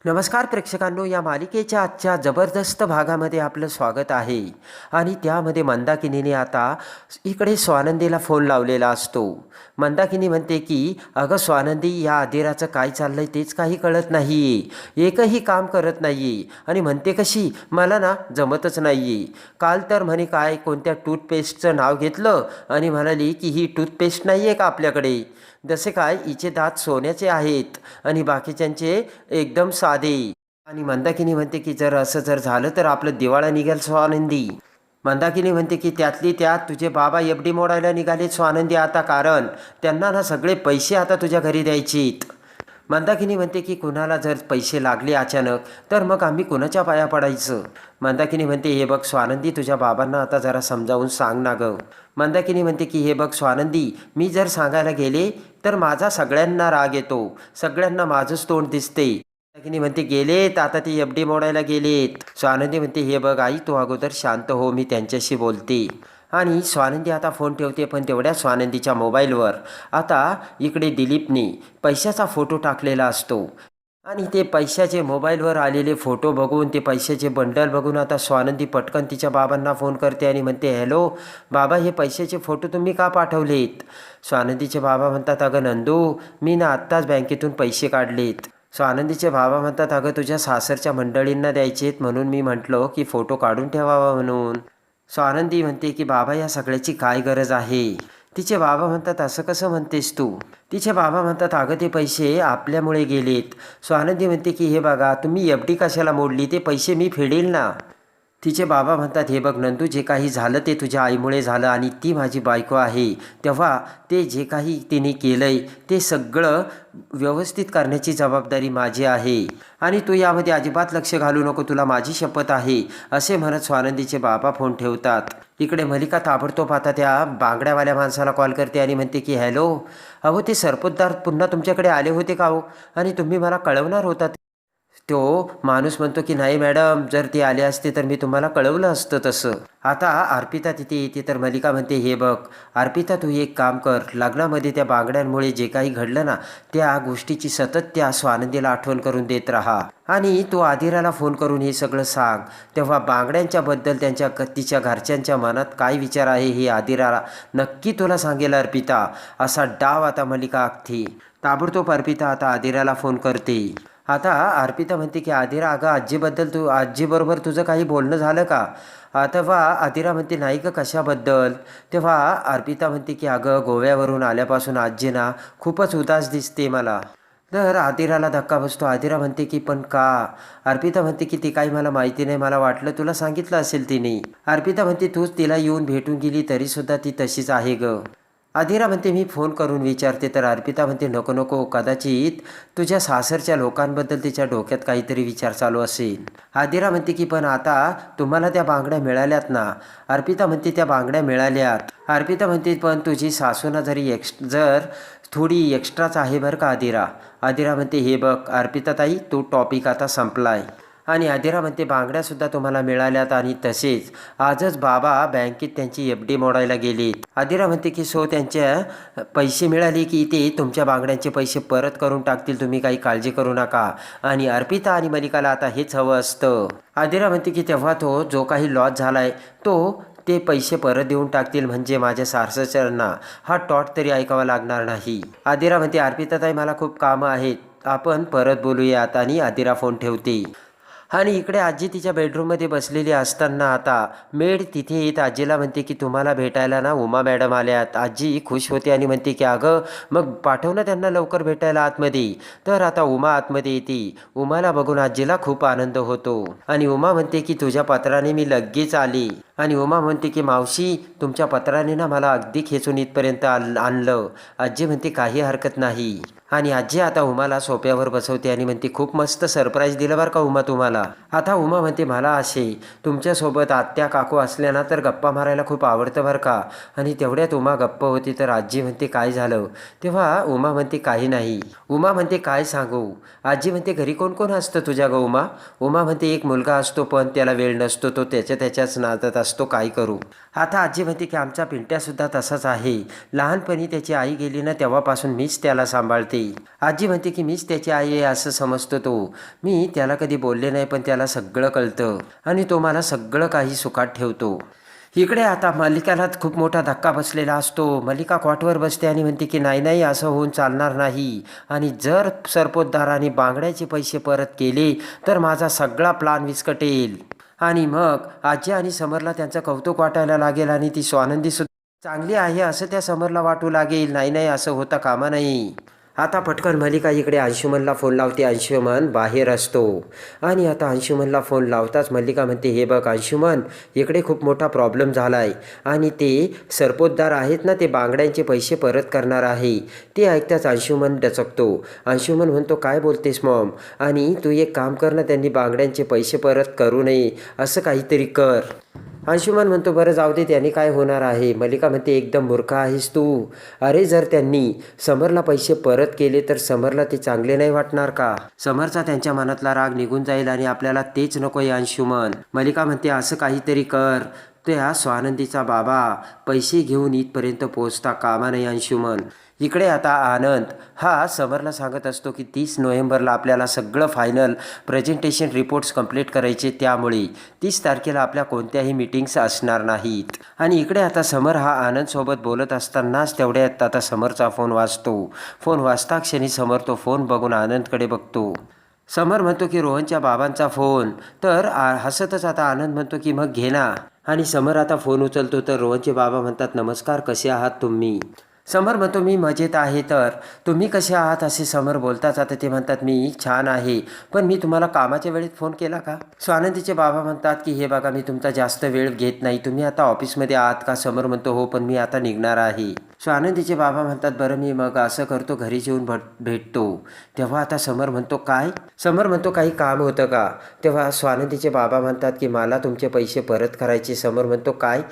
नमस्कार प्रेक्षकांनो, या मालिकेच्या आजच्या जबरदस्त भागामध्ये आपलं स्वागत आहे. आणि त्यामध्ये मंदाकिनीने आता इकडे स्वानंदीला फोन लावलेला असतो. मंदाकिनी म्हणते की अगं स्वानंदी, या आदिराचं काय चाललंय तेच काही कळत नाही आहे, एकही काम करत नाही आहे. आणि म्हणते कशी, मला ना जमतच नाही आहे. काल तर म्हणे काय कोणत्या टूथपेस्टचं नाव घेतलं आणि म्हणाली की ही टूथपेस्ट नाही आहे का आपल्याकडे, जसे काय हिचे दात सोन्याचे आहेत आणि बाकीच्यांचे एकदम साधे. आणि मंदाकिनी म्हणते की जर असं जर झालं तर आपलं दिवाळा निघेल स्वानंदी. मंदाकिनी म्हणते की त्यातली त्यात तुझे बाबा एफडी मोडायला निघाले स्वानंदी आता, कारण त्यांना ना सगळे पैसे आता तुझ्या घरी द्यायचेत. मंदाकिनी म्हणते की कुणाला जर पैसे लागले अचानक तर मग आम्ही कुणाच्या पाया पडायचं. मंदाकिनी म्हणते हे बघ स्वानंदी, तुझ्या बाबांना आता जरा समजावून सांग ना गं. मंदाकिनी म्हणते की हे बघ स्वानंदी, मी जर सांगायला गेले तर माझा सगळ्यांना राग येतो, सगळ्यांना माझंच तोंड दिसते. मंदाकिनी म्हणते गेलेत आता, ती एफडी मोडायला गेलेत. स्वानंदी म्हणते हे बघ आई, तू अगोदर शांत हो, मी त्यांच्याशी बोलते. आणि स्वानंदी आता फोन ठेवते. पण तेवढ्या स्वानंदीच्या मोबाईलवर आता इकडे दिलीपने पैशाचा फोटो टाकलेला असतो. आणि ते पैशाचे मोबाईलवर आलेले फोटो बघून, ते पैशाचे बंडल बघून आता स्वानंदी पटकन तिच्या बाबांना फोन करते आणि म्हणते हॅलो बाबा, हे पैशाचे फोटो तुम्ही का पाठवलेत? स्वानंदीचे बाबा म्हणतात अगं नंदू, मी ना आत्ताच बँकेतून पैसे काढलेत. स्वानंदीचे बाबा म्हणतात अगं तुझ्या सासरच्या मंडळींना द्यायचेत म्हणून मी म्हटलं की फोटो काढून ठेवावा म्हणून. स्वानंदी म्हणते की बाबा, या सगळ्याची काय गरज आहे? तिचे बाबा म्हणतात असं कसं म्हणतेस तू? तिचे बाबा म्हणतात अगं ते पैसे आपल्यामुळे गेलेत. स्वानंदी म्हणते की हे बघा, तुम्ही एफडी कशाला मोडली, ते पैसे मी फेडेल ना. तिचे बाबा म्हणतात हे बघ नंदू, जे काही झालं ते तुझ्या आईमुळे झालं आणि ती माझी बायको आहे, तेव्हा ते जे काही तिने केलं आहे ते सगळं व्यवस्थित करण्याची जबाबदारी माझी आहे आणि तू यामध्ये अजिबात लक्ष घालू नको, तुला माझी शपथ आहे, असे म्हणत स्वानंदीचे बाबा फोन ठेवतात. इकडे मलिका ताबडतोब आता त्या बांगड्यावाल्या माणसाला कॉल करते आणि म्हणते की हॅलो, अहो ते सरपोतदार पुन्हा तुमच्याकडे आले होते का हो, आणि तुम्ही मला कळवणार होता? तो माणूस म्हणतो की नाही मॅडम, जर ते आले असते तर मी तुम्हाला कळवलं असतं तसं. आता अर्पिता तिथे येते तर मलिका म्हणते हे बघ अर्पिता, तू एक काम कर, लग्नामध्ये त्या बांगड्यांमुळे जे काही घडलं ना त्या गोष्टीची सतत त्या स्वानंदीला आठवण करून देत राहा आणि तू आदिराला फोन करून हे सगळं सांग. तेव्हा बांगड्यांच्याबद्दल तिच्या घरच्यांच्या मनात काय विचार आहे हे आदिराला नक्की तुला सांगेल अर्पिता, असा डाव आता मलिका आखते. ताबडतोब अर्पिता आता आदिराला फोन करते. आता अर्पिता म्हणते की आदिरा, अगं आजीबद्दल आजीबरोबर तुझं काही बोलणं झालं का? तेव्हा आदिरा म्हणते नाही का, कशाबद्दल? तेव्हा अर्पिता म्हणते की अगं गोव्यावरून आल्यापासून आजी ना खूपच उदास दिसते मला. तर आदिराला धक्का बसतो. आदिरा म्हणते की पण का? अर्पिता म्हणते की ती काही मला माहिती नाही, मला वाटलं तुला सांगितलं असेल तिने. अर्पिता म्हणते तूच तिला येऊन भेटून गेली तरीसुद्धा ती तशीच आहे ग. आदिरा म्हणते मी फोन करून विचारते. तर अर्पिता म्हणते नको नको, कदाचित तुझ्या सासरच्या लोकांबद्दल तिच्या डोक्यात काहीतरी विचार चालू असेल. आदिरा म्हणते की पण आता तुम्हाला त्या बांगड्या मिळाल्यात ना? अर्पिता म्हणते त्या बांगड्या मिळाल्यात. अर्पिता म्हणते पण तुझी सासूना जर थोडी एक्स्ट्राच आहे बरं का आदिरा. आदिरा म्हणते हे बघ अर्पिता ताई, तो टॉपिक आता संपलाय. आणि आदिरा म्हणते बांगड्यासुद्धा तुम्हाला मिळाल्यात आणि तसेच आजच बाबा बँकेत त्यांची एफडी मोडायला गेलीत. आदिरा म्हणते की सो त्यांच्या पैसे मिळाले की ते तुमच्या बांगड्यांचे पैसे परत करून टाकतील, तुम्ही काही काळजी करू नका. आणि अर्पिता आणि मलिकाला आता हेच हवं असतं. आदिरा म्हणते की तेव्हा तो जो काही लॉस झालाय ते पैसे परत देऊन टाकतील, म्हणजे माझ्या सासरच्यांना हा टॉट तरी ऐकावा लागणार नाही. आदिरा म्हणते अर्पिता ताई, मला खूप कामं आहेत, आपण परत बोलूयात. आणि आदिरा फोन ठेवते. आणि इकडे आजी तिच्या बेडरूममध्ये बसलेली असताना आता मेड तिथे येत आजीला म्हणते की तुम्हाला भेटायला ना उमा मॅडम आल्यात. आजी खुश होते आणि म्हणते की अगं मग पाठव ना त्यांना लवकर भेटायला आतमध्ये. तर आता उमा आतमध्ये येते. उमाला बघून आजीला खूप आनंद होतो आणि उमा म्हणते की तुझ्या पत्राने मी लगेच आली. आणि उमा म्हणते की मावशी, तुमच्या पत्राने ना मला अगदी खेचून इथपर्यंत आणलं. आजी म्हणते काही हरकत नाही. आणि आजी आता उमाला सोप्यावर बसवते आणि म्हणते खूप मस्त सरप्राईज दिलं बरं का उमा तुम्हाला. आता उमा म्हणते मला असे तुमच्यासोबत आत्या काकू असल्या ना तर गप्पा मारायला खूप आवडतं बरं का. आणि तेवढ्यात उमा गप्प होती. तर आजी म्हणते काय झालं? तेव्हा उमा म्हणते काही नाही. उमा म्हणते काय सांगू? आजी म्हणते घरी कोण कोण असतं तुझ्या ग उमा? उमा म्हणते एक मुलगा असतो पण त्याला वेळ नसतो, तो त्याच्याच नादात असतो. असतो, काय करू. आता आजी म्हणते की आमचा पिंट्यासुद्धा तसाच आहे. लहानपणी त्याची आई गेली ना तेव्हापासून मीच त्याला सांभाळते. आजी म्हणते की मीच त्याची आई आहे असं समजतो तो. मी त्याला कधी बोलले नाही पण त्याला सगळं कळतं आणि तो मला सगळं काही सुखात ठेवतो. इकडे आता मल्लिकाला खूप मोठा धक्का बसलेला असतो. मल्लिका कॉटवर बसते आणि म्हणते की नाही नाही असं होऊन चालणार नाही आणि जर सरपोतदाराने बांगड्याचे पैसे परत केले तर माझा सगळा प्लान विस्कटेल आणि मग आजी आणि समरला त्यांचं कौतुक वाटायला लागेल आणि ती स्वानंदी सुद्धा चांगली आहे असं त्या समरला वाटू लागेल. नाही नाही असं होता कामा नाही. आता पटकन मल्लिका इकडे अंशुमनला फोन लावते. अंशुमन बाहेर असतो आणि आता अंशुमनला फोन लावताच मल्लिका म्हणते हे बघ अंशुमन, इकडे खूप मोठा प्रॉब्लेम झाला आहे आणि ते सरपोतदार आहेत ना ते बांगड्यांचे पैसे परत करणार आहे. ते ऐकताच अंशुमन डचकतो. अंशुमन म्हणतो काय बोलतेस मॉम, आणि तू एक काम कर ना, त्यांनी बांगड्यांचे पैसे परत करू नये असं काहीतरी कर. अंशुमन म्हणतो बरं जाऊ दे त्याने काय होणार आहे. मल्लिका म्हणते एकदम मूर्ख आहेस तू. अरे जर त्यांनी समरला पैसे परत केले तर समरला ते चांगले नाही वाटणार का. समरचा त्यांच्या मनातला राग निघून जाईल आणि आपल्याला तेच नको आहे अंशुमन. मल्लिका म्हणते असं काहीतरी कर. त्या स्वानंदीचा बाबा पैसे घेऊन इथपर्यंत पोहोचता कामा नाही अंशुमन. इकडे आता आनंद हा समरला सांगत असतो की 30 नोव्हेंबरला आपल्याला सगळं फायनल प्रेझेंटेशन रिपोर्ट्स कंप्लीट करायचे, त्यामुळे 30 तारखेला आपल्या कोणत्याही मीटिंग्स असणार नाहीत. आणि इकडे आता समर हा आनंदसोबत बोलत असतानाच तेवढ्यात आता समरचा फोन वाजतो. फोन वाजता क्षणी समर तो फोन बघून आनंदकडे बघतो. समर म्हणतो की रोहनच्या बाबांचा फोन. तर हसतच आता आनंद म्हणतो की मग घे ना. आणि समर आता फोन उचलतो तर रोहनचे बाबा म्हणतात नमस्कार, कसे आहात तुम्ही. समर म्हणतो मी मजेत आहे. तर तुम्ही कसे आहात असे समर बोलताच आता ते म्हणतात मी छान आहे, पण मी तुम्हाला कामाच्या वेळेत फोन केला का. स्वानंदीचे बाबा म्हणतात की हे बघा मी तुमचा जास्त वेळ घेत नाही, तुम्ही आता ऑफिसमध्ये आहात का. समर म्हणतो हो पण मी आता निघणार आहे. स्वानंदीचे बाबा म्हणतात बरं मी मग असं करतो घरी येऊन भेटतो. तेव्हा आता समर म्हणतो काय. समर म्हणतो काही काम होतं का. तेव्हा स्वानंदीचे बाबा म्हणतात की मला तुमचे पैसे परत करायचे. समर म्हणतो काय.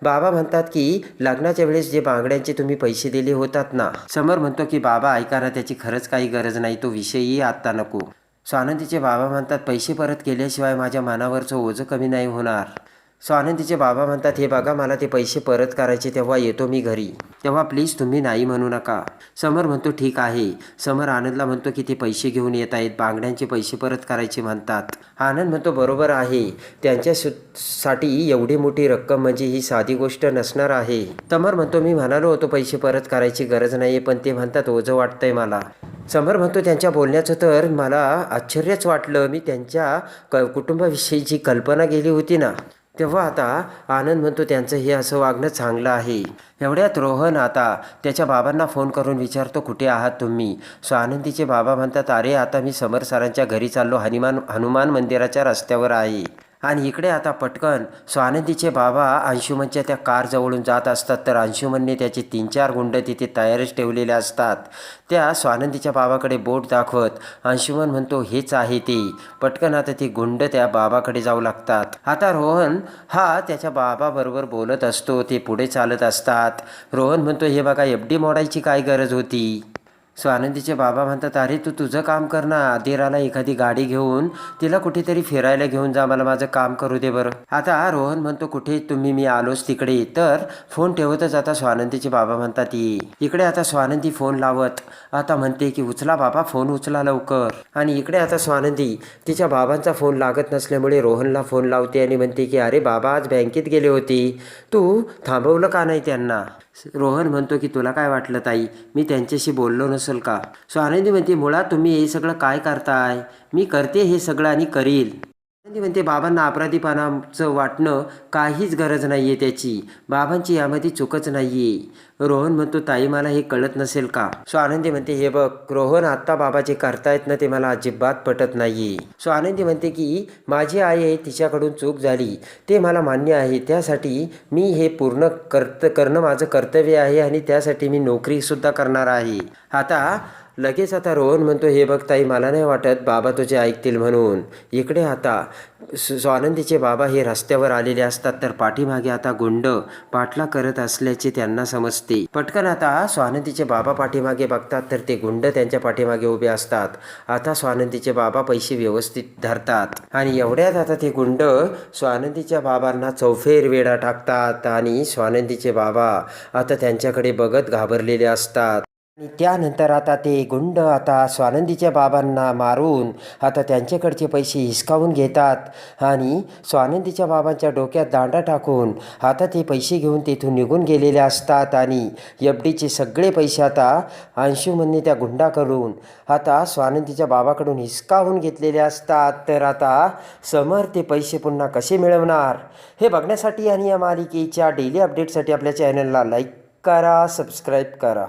बाबा म्हणतात की लग्नाच्या वेळेस जे बांगड्यांचे तुम्ही पैसे दिले होतात ना. समर म्हणतो की बाबा ऐका ना, त्याची खरंच काही गरज नाही, तो विषयही आत्ता नको. स्वानंदीचे बाबा म्हणतात पैसे परत केल्याशिवाय माझ्या मनावरचं ओझं कमी नाही होणार. स्वानंदीचे बाबा म्हणतात हे बघा मला ते पैसे परत करायचे, तेव्हा येतो मी घरी, तेव्हा प्लीज तुम्ही नाही म्हणू नका. समर म्हणतो ठीक आहे. समर आनंदला म्हणतो की ते पैसे घेऊन येत आहेत, बांगड्यांचे पैसे परत करायचे म्हणतात. आनंद म्हणतो बरोबर आहे, त्यांच्यासाठी एवढी मोठी रक्कम म्हणजे ही साधी गोष्ट नसणार आहे. समर म्हणतो मी म्हणालो होतो पैसे परत करायची गरज नाही, पण ते म्हणतात ओझं वाटतंय मला. समर म्हणतो त्यांच्या बोलण्याचं तर मला आश्चर्यच वाटलं, मी त्यांच्या कुटुंबाविषयीची कल्पना गेली होती ना. तेव्हा आता आनंद म्हणतो त्यांचं हे असं वागणं चांगलं आहे. एवढ्यात रोहन आता त्याच्या बाबांना फोन करून विचारतो कुठे आहात तुम्ही. स्वानंदीचे बाबा म्हणतात अरे आता मी समर सरांच्या घरी चाललो, हनुमान मंदिराच्या रस्त्यावर आहे. आणि इकडे आता पटकन स्वानंदीचे बाबा अंशुमनच्या त्या कारजवळून जात असतात. तर अंशुमनने त्याचे 3-4 गुंड तिथे तयारच ठेवलेले असतात. त्या स्वानंदीच्या बाबाकडे बोट दाखवत अंशुमन म्हणतो हेच आहे ते. पटकन आता ती गुंड त्या बाबाकडे जाऊ लागतात. आता रोहन हा त्याच्या बाबाबरोबर बोलत असतो, ते पुढे चालत असतात. रोहन म्हणतो हे बघा FD मोडायची काय गरज होती. स्वानंदीचे बाबा म्हणतात अरे तू तुझं काम कर ना, आदिराला एखादी गाडी घेऊन तिला कुठेतरी फिरायला घेऊन जा, मला माझं काम करू दे बरं. आता रोहन म्हणतो कुठे तुम्ही, मी आलोच तिकडे. तर फोन ठेवतच आता स्वानंदीचे बाबा म्हणतात ये. इकडे आता स्वानंदी फोन लावत आता म्हणते की उचला बाबा, फोन उचला लवकर. आणि इकडे आता स्वानंदी तिच्या बाबांचा फोन लागत नसल्यामुळे रोहनला फोन लावते आणि म्हणते की अरे बाबा आज बँकेत गेले होते, तू थांबवलं का नाही त्यांना. रोहन म्हणतो की तुला काय वाटलं ताई, मी त्यांच्याशी बोललो नसेल का. स्वानंदी म्हणते मुळात तुम्ही हे सगळं काय करताय, मी करते हे सगळं आणि करील. स्वानंदी म्हणते बाबांना अपराधीपणाचं वाटणं काहीच गरज नाही आहे त्याची, बाबांची यामध्ये चूकच नाही आहे. रोहन म्हणतो ताई मला हे कळत नसेल का. स्वानंदी म्हणते हे बघ रोहन, आत्ता बाबा जे करतायत ना ते मला अजिबात पटत नाही आहे. स्वानंदी म्हणते की माझी आई आहे, तिच्याकडून चूक झाली ते मला मान्य आहे, त्यासाठी मी हे पूर्ण करणं माझं कर्तव्य आहे आणि त्यासाठी मी नोकरीसुद्धा करणार आहे. आता लगेच आता रोहन म्हणतो, हे बघ ताई, मला नाही वाटत बाबा तुझे ऐकतील म्हणून. इकडे आता स्वानंदीचे बाबा हे रस्त्यावर आलेले असतात, तर पाठीमागे आता गुंड पाठला करत असल्याचे त्यांना समजते. पटकन आता स्वानंदीचे बाबा पाठीमागे बघतात, तर ते गुंड त्यांच्या पाठीमागे उभे असतात. आता स्वानंदीचे बाबा पैसे व्यवस्थित धरतात आणि एवढ्यात आता ते गुंड स्वानंदीच्या बाबांना चौफेर वेढा टाकतात आणि स्वानंदीचे बाबा आता त्यांच्याकडे बघत घाबरलेले असतात. आणि त्यानंतर आता ते गुंड आता स्वानंदीच्या बाबांना मारून आता त्यांच्याकडचे पैसे हिसकावून घेतात आणि स्वानंदीच्या बाबांच्या डोक्यात दांडा टाकून आता ते पैसे घेऊन तेथून निघून गेलेले असतात. आणि एफ.डीचे सगळे पैसे आता अंशुमनने त्या गुंडाकडून आता स्वानंदीच्या बाबाकडून हिसकावून घेतलेले असतात. तर आता समर ते पैसे पुन्हा कसे मिळवणार हे बघण्यासाठी आणि या मालिकेच्या डेली अपडेटसाठी आपल्या चॅनलला लाईक करा, सबस्क्राईब करा.